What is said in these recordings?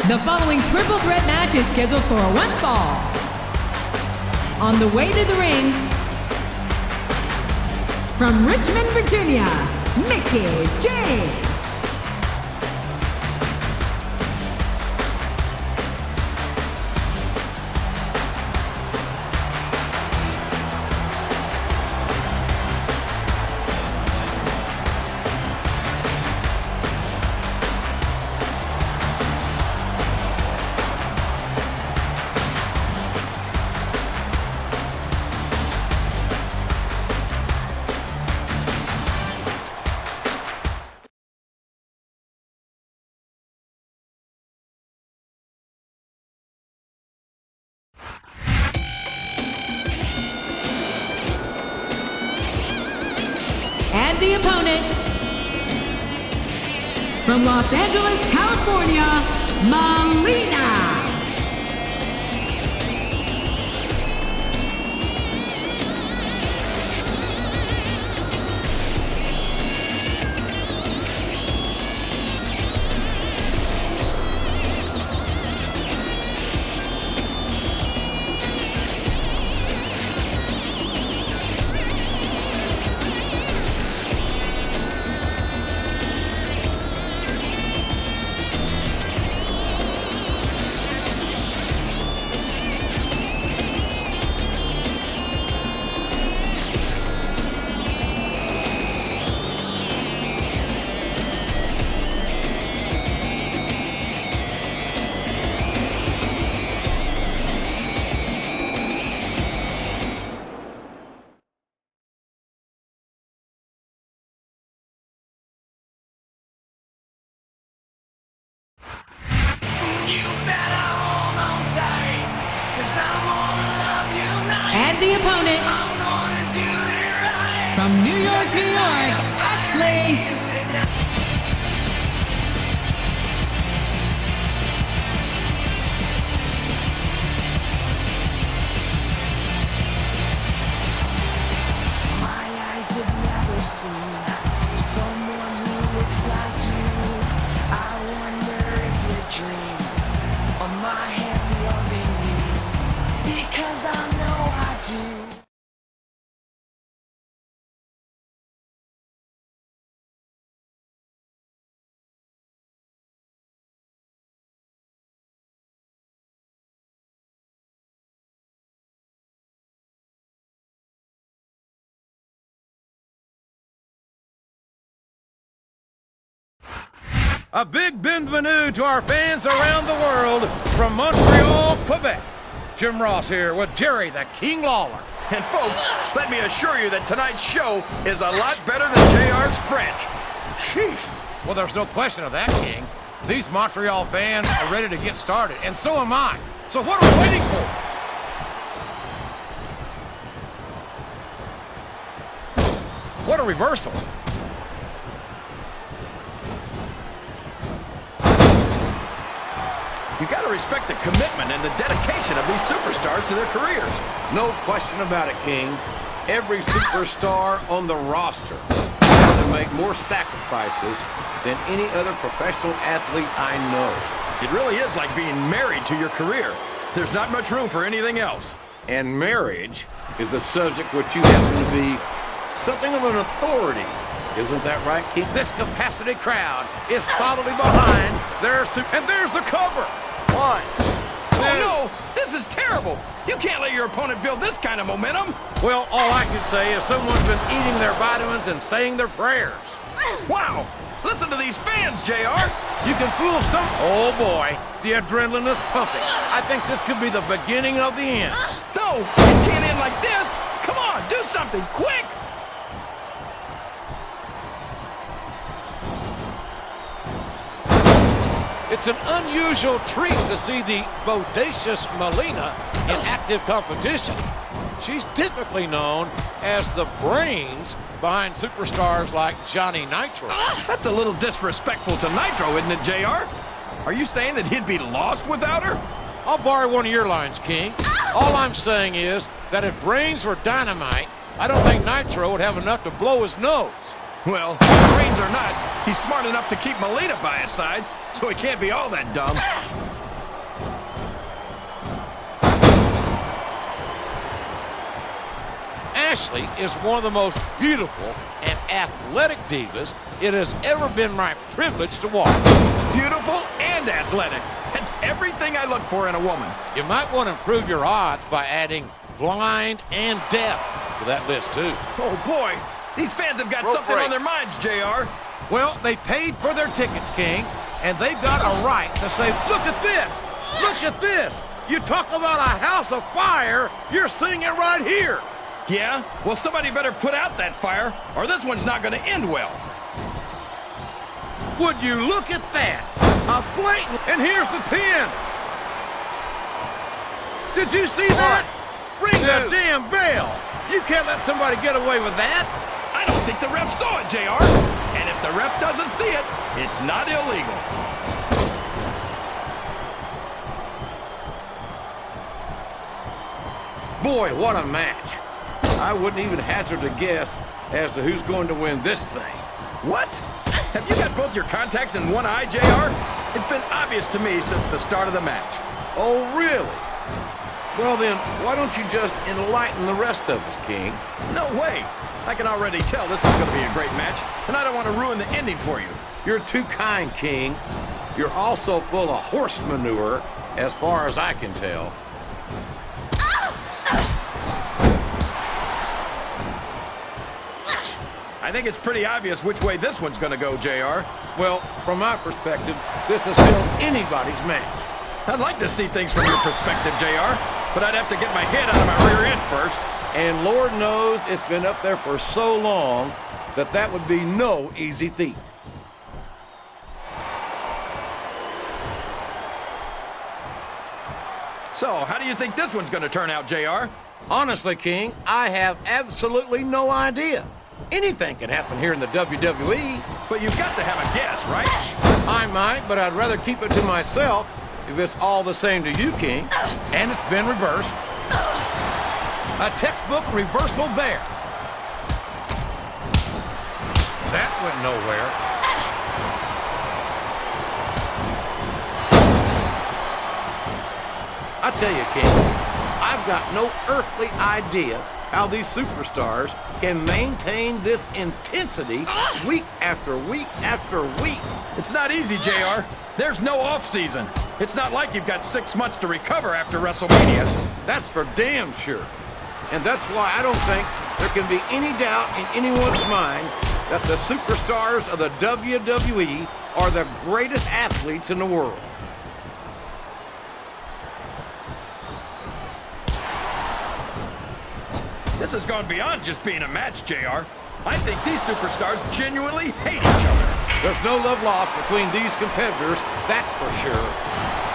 The following triple threat match is scheduled for one fall. On the way to the ring, from Richmond, Virginia, Mickie James. And the opponent, from Los Angeles, California, Melina. And the opponent, from New York, New York, Ashley. My eyes have never seen someone who looks like you. I wonder if you dream of my hand loving you, because I know I do. A big bienvenue to our fans around the world from Montreal, Quebec. Jim Ross here with Jerry the King Lawler. And folks, let me assure you that tonight's show is a lot better than JR's French. Sheesh. Well, there's no question of that, King. These Montreal fans are ready to get started, and so am I. So what are we waiting for? What a reversal. You gotta respect the commitment and the dedication of these superstars to their careers. No question about it, King. Every superstar on the roster has to make more sacrifices than any other professional athlete I know. It really is like being married to your career. There's not much room for anything else. And marriage is a subject which you happen to be something of an authority. Isn't that right, King? This capacity crowd is solidly behind their and there's the cover. One. Oh, no! This is terrible! You can't let your opponent build this kind of momentum! Well, all I can say is someone's been eating their vitamins and saying their prayers. Wow! Listen to these fans, JR! You can fool some... Oh, boy. The adrenaline is pumping. I think this could be the beginning of the end. No! It can't end like this! Come on, do something, quick! It's an unusual treat to see the bodacious Melina in active competition. She's typically known as the brains behind superstars like Johnny Nitro. That's a little disrespectful to Nitro, isn't it, JR? Are you saying that he'd be lost without her? I'll borrow one of your lines, King. All I'm saying is that if brains were dynamite, I don't think Nitro would have enough to blow his nose. Well, brains or not, he's smart enough to keep Melina by his side, so he can't be all that dumb. Ashley is one of the most beautiful and athletic divas it has ever been my privilege to watch. Beautiful and athletic. That's everything I look for in a woman. You might want to improve your odds by adding blind and deaf to that list, too. Oh, boy. These fans have got Rope something break. on their minds, JR. Well, they paid for their tickets, King, and they've got a right to say, look at this, look at this. You talk about a house of fire, you're seeing it right here. Yeah? Well, somebody better put out that fire, or this one's not going to end well. Would you look at that? A blatant, and here's the pin. Did you see that? Ring the damn bell. You can't let somebody get away with that. I don't think the ref saw it, JR. And if the ref doesn't see it, it's not illegal. Boy, what a match. I wouldn't even hazard a guess as to who's going to win this thing. What? Have you got both your contacts in one eye, JR? It's been obvious to me since the start of the match. Oh, really? Well then, why don't you just enlighten the rest of us, King? No way. I can already tell this is going to be a great match, and I don't want to ruin the ending for you. You're too kind, King. You're also full of horse manure, as far as I can tell. I think it's pretty obvious which way this one's going to go, JR. Well, from my perspective, this is still anybody's match. I'd like to see things from your perspective, JR, but I'd have to get my head out of my rear end first. And Lord knows it's been up there for so long that that would be no easy feat. So, how do you think this one's going to turn out, JR? Honestly, King, I have absolutely no idea. Anything can happen here in the WWE. But you've got to have a guess, right? I might, but I'd rather keep it to myself if it's all the same to you, King. And it's been reversed. A textbook reversal there. That went nowhere. I tell you, King, I've got no earthly idea how these superstars can maintain this intensity week after week after week. It's not easy, JR. There's no off-season. It's not like you've got 6 months to recover after WrestleMania. That's for damn sure. And that's why I don't think there can be any doubt in anyone's mind that the superstars of the WWE are the greatest athletes in the world. This has gone beyond just being a match, JR. I think these superstars genuinely hate each other. There's no love lost between these competitors, that's for sure.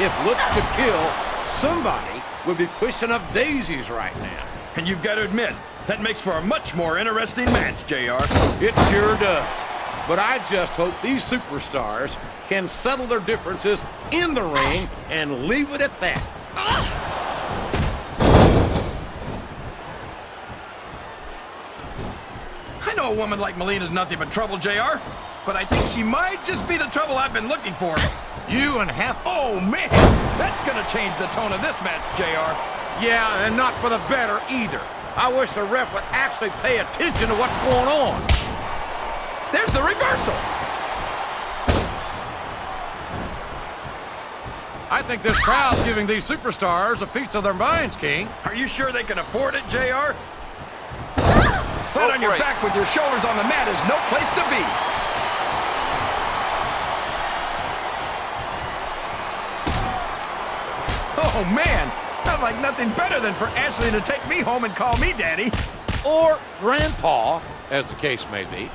If looks could kill, somebody would be pushing up daisies right now. And you've got to admit, that makes for a much more interesting match, JR. It sure does. But I just hope these superstars can settle their differences in the ring and leave it at that. I know a woman like Melina's nothing but trouble, JR, but I think she might just be the trouble I've been looking for. You and half... Oh, man! That's gonna change the tone of this match, JR. Yeah, and not for the better either. I wish the ref would actually pay attention to what's going on. There's the reversal! I think this crowd's giving these superstars a piece of their minds, King. Are you sure they can afford it, JR? Flat on your back with your shoulders on the mat is no place to be. Oh, man. I'd like nothing better than for Ashley to take me home and call me daddy. Or grandpa, as the case may be.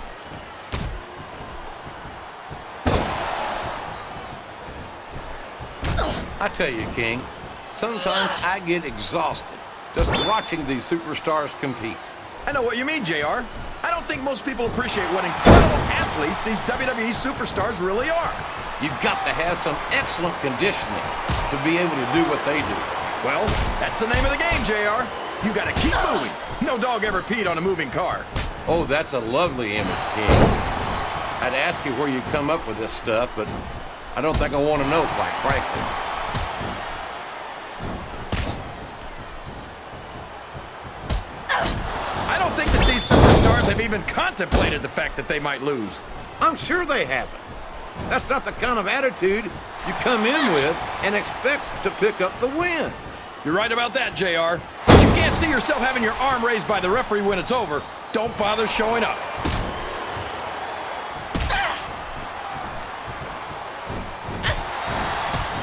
I tell you, King, sometimes I get exhausted just watching these superstars compete. I know what you mean, JR. I don't think most people appreciate what incredible athletes these WWE superstars really are. You've got to have some excellent conditioning to be able to do what they do. Well, that's the name of the game, JR. You gotta keep moving. No dog ever peed on a moving car. Oh, that's a lovely image, King. I'd ask you where you come up with this stuff, but I don't think I want to know, quite frankly. I don't superstars have even contemplated the fact that they might lose. I'm sure they haven't. That's not the kind of attitude you come in with and expect to pick up the win. You're right about that, JR. If you can't see yourself having your arm raised by the referee when it's over, don't bother showing up.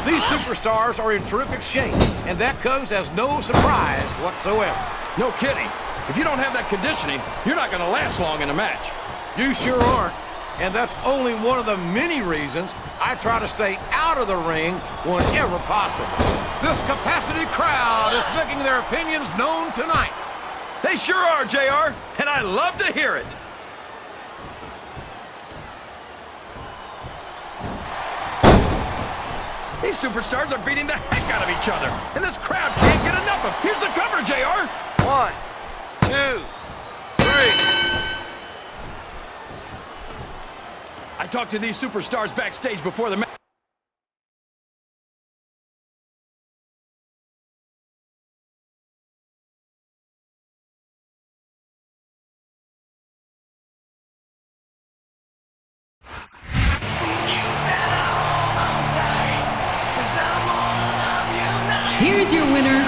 These superstars are in terrific shape, and that comes as no surprise whatsoever. No kidding. If you don't have that conditioning, you're not going to last long in a match. You sure aren't. And that's only one of the many reasons I try to stay out of the ring whenever possible. This capacity crowd is making their opinions known tonight. They sure are, JR, and I love to hear it. These superstars are beating the heck out of each other, and this crowd can't get enough of. Here's the cover, JR. 1, 2, 3. I talked to these superstars backstage before the match. Here's your winner,